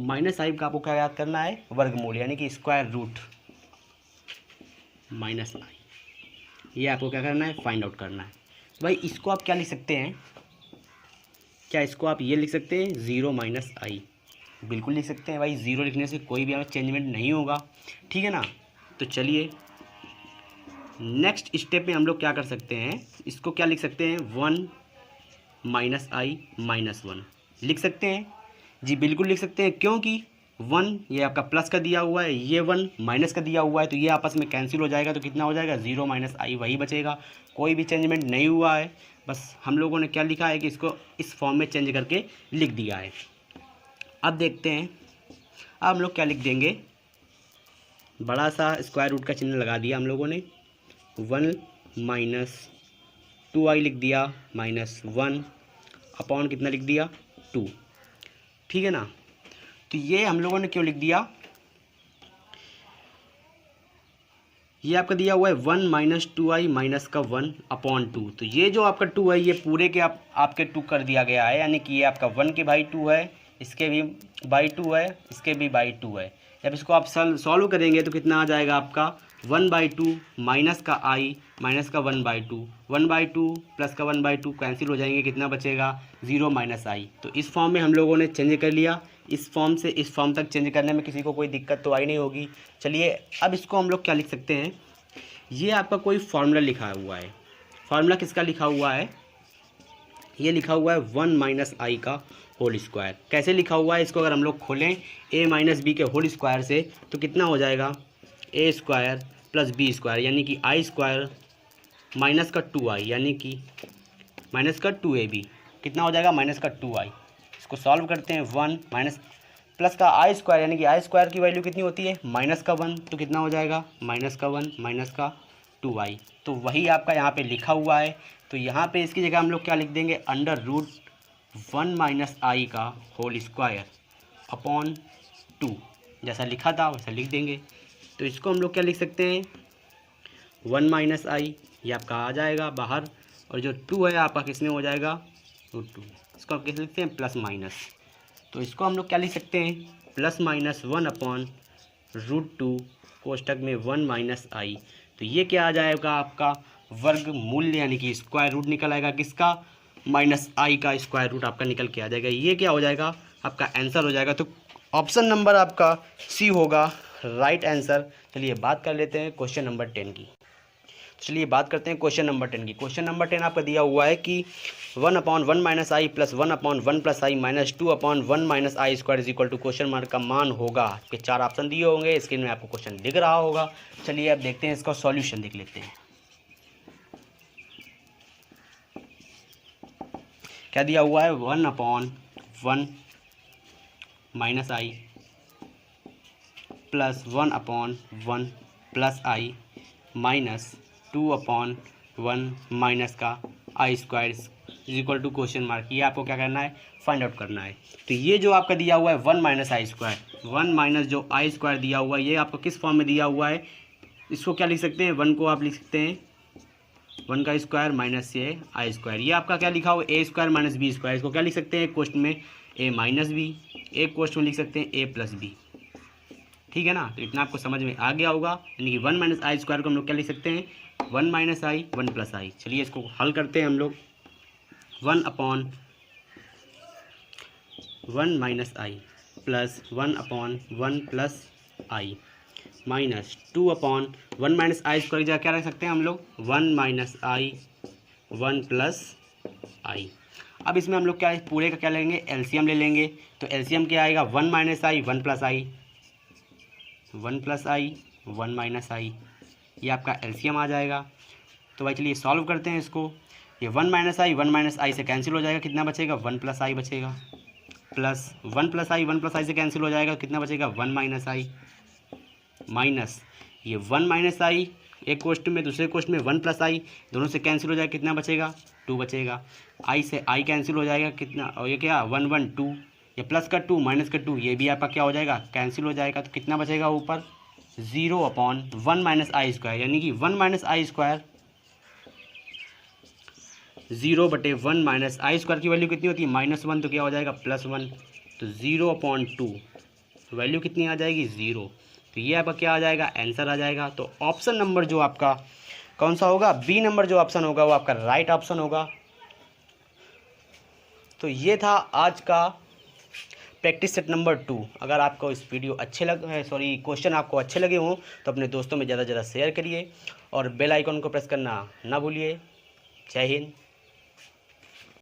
-i का आपको क्या ज्ञात करना है वर्गमूल, यानी कि स्क्वायर रूट -i, ये आपको क्या करना है फाइंड आउट करना है। तो भाई इसको आप क्या लिख सकते हैं, क्या इसको आप ये लिख सकते हैं 0 - i, बिल्कुल लिख सकते हैं भाई। 0 लिखने से कोई भी हमें चेंजमेंट नहीं होगा, ठीक है ना। तो चलिए नेक्स्ट स्टेप में हम लोग क्या कर सकते हैं, इसको क्या लिख सकते हैं 1 - i -1 लिख सकते हैं जी, बिल्कुल लिख सकते हैं, क्योंकि 1 ये आपका प्लस का दिया हुआ है, ये 1 माइनस का दिया हुआ है, तो ये आपस में कैंसिल हो जाएगा। तो कितना हो जाएगा 0 - i वही बचेगा, कोई भी चेंजमेंट नहीं हुआ है। बस हम लोगों ने क्या लिखा है कि इसको इस फॉर्म में चेंज करके लिख दिया है। अब देखते हैं, अब हम लोग क्या लिख देंगे, बड़ा सा स्क्वायर रूट का चिन्ह लगा दिया हम लोगों ने, 1 - 2i लिख दिया, -1 अपॉन कितना लिख दिया 2, ठीक है ना। तो ये हम लोगों ने क्यों लिख दिया, ये आपका दिया हुआ है 1 - 2i -1 अपॉन 2। तो ये जो आपका 2 है ये पूरे के आपके 2 कर दिया गया है, यानी कि ये आपका 1 के बाई 2 है, इसके भी बाई 2 है, इसके भी बाई 2 है। जब इसको आप सॉल्व करेंगे तो कितना आ जाएगा आपका 1/2 माइनस का i माइनस का 1/2, 1/2 प्लस का 1/2 कैंसिल हो जाएंगे, कितना बचेगा 0 - i। तो इस फॉर्म में हम लोगों ने चेंज कर लिया, इस फॉर्म से इस फॉर्म तक चेंज करने में किसी को कोई दिक्कत तो आई नहीं होगी। चलिए अब इसको हम लोग क्या लिख सकते हैं, ये आपका कोई फार्मूला लिखा हुआ है, फार्मूला किसका लिखा हुआ है, ये लिखा हुआ है 1 - i का होल स्क्वायर। कैसे लिखा हुआ है, इसको अगर हम लोग खोलें a - b के होल स्क्वायर से तो कितना हो जाएगा a square plus b square, यानी कि i स्क्वायर माइनस का 2i, यानी कि माइनस का 2ab, कितना हो जाएगा माइनस का 2i। इसको सॉल्व करते हैं 1 माइनस प्लस का i स्क्वायर, यानी कि i स्क्वायर की वैल्यू कितनी होती है -1, तो कितना हो जाएगा -1 माइनस का 2i। तो वही आपका यहाँ पे लिखा हुआ है, तो यहाँ पे इसकी जगह हम लोग क्या लिख देंगे √1 - i का होल स्क्वायर अपॉन 2, जैसा लिखा था वैसा लिख देंगे। तो इसको हम लोग क्या लिख सकते हैं 1 - i, ये आपका आ जाएगा बाहर, और जो 2 है आपका किस में हो जाएगा √2, इसको आप कैसे लिखते हैं प्लस माइनस। तो इसको हम लोग क्या लिख सकते हैं +-1 अपॉन √2 कोष्टक में 1 - i। तो ये क्या आ जाएगा आपका वर्ग मूल्य, यानी कि स्क्वायर रूट निकल आएगा किसका -i का स्क्वायर रूट आपका निकल के आ जाएगा। ये क्या हो जाएगा आपका आंसर हो जाएगा। तो ऑप्शन नंबर आपका सी होगा राइट आंसर। चलिए बात कर लेते हैं क्वेश्चन नंबर 10 की। चलिए बात करते हैं क्वेश्चन नंबर 10 की। क्वेश्चन नंबर 10 आपका दिया हुआ है कि 1/1 - i plus 1/1 plus i minus 2/1 - i square is equal to question mark का मान होगा। आपके 4 ऑप्शन दिए होंगे, स्क्रीन में आपको क्वेश्चन दिख रहा होगा। चलिए अब देखते हैं इसका सॉल्यूशन देख लेते हैं। क्या दिया हुआ है 1/1 minus i plus 1/1 plus i minus 2/1 minus का i square is equal to question mark. ये आपको क्या करना है फाइंड आउट करना है। तो ये जो आपका दिया हुआ है 1 - i स्क्वायर, 1 माइनस जो i स्क्वायर दिया हुआ है, ये आपको किस फॉर्म में दिया हुआ है, इसको क्या लिख सकते हैं 1 को आप लिख सकते हैं 1 का स्क्वायर माइनस ये i स्क्वायर। ये आपका क्या लिखा हुआ है a square minus b square, इसको क्या लिख सकते हैं क्वेश्चन में a माइनस बी, एक क्वेश्चन में लिख सकते हैं a प्लस बी, ठीक है ना। तो इतना आपको समझ में आ गया होगा, यानी कि 1 - i स्क्वायर को हम लोग क्या लिख सकते हैं 1 - i 1 प्लस i। चलिए इसको हल करते हैं हम लोग 1/1 - i plus 1/1 plus i minus 2/1 - i square की जगह क्या रख सकते हैं हम लोग 1 - i 1 प्लस i। अब इसमें हम लोग क्या पूरे का क्या लेंगे, एलसीएम ले लेंगे। तो एलसीएम क्या आएगा, 1 माइनस आई 1 प्लस आई, 1 प्लस आई 1 माइनस आई, ये आपका एलसीएम आ जाएगा। तो भाई चलिए सॉल्व करते हैं इसको। ये 1 माइनस आई से कैंसिल हो जाएगा, कितना बचेगा 1 प्लस आई बचेगा, प्लस 1 प्लस आई से कैंसिल हो जाएगा, कितना बचेगा 1 माइनस आई, माइनस ये 1 माइनस आई एक क्वेश्चन में, दूसरे क्वेश्चन में 1 प्लस आई, दोनों से कैंसिल हो जाएगा, कितना बचेगा 2 बचेगा। आई से आई कैंसिल हो जाएगा, कितना, और ये क्या 1 1 2, ये प्लस का 2 माइनस का 2, ये भी आपका क्या हो जाएगा कैंसिल हो जाएगा। तो कितना बचेगा ऊपर 0/1 माइनस आई स्क्वायर, यानी कि 1 माइनस आई स्क्वायर 0/1 माइनस आई स्क्वायर की वैल्यू कितनी होती है -1, तो क्या हो जाएगा +1, तो 0/2 वैल्यू कितनी आ जाएगी 0। तो ये आपका क्या आ जाएगा, आंसर आ जाएगा। तो ऑप्शन नंबर जो आपका कौन सा होगा, बी नंबर जो ऑप्शन होगा वो आपका राइट ऑप्शन होगा। तो ये था आज का प्रैक्टिस सेट नंबर 2। अगर आपको इस वीडियो अच्छे क्वेश्चन आपको अच्छे लगे हों तो अपने दोस्तों में ज़्यादा से ज़्यादा शेयर करिए और बेल आइकन को प्रेस करना ना भूलिए। जय हिंद।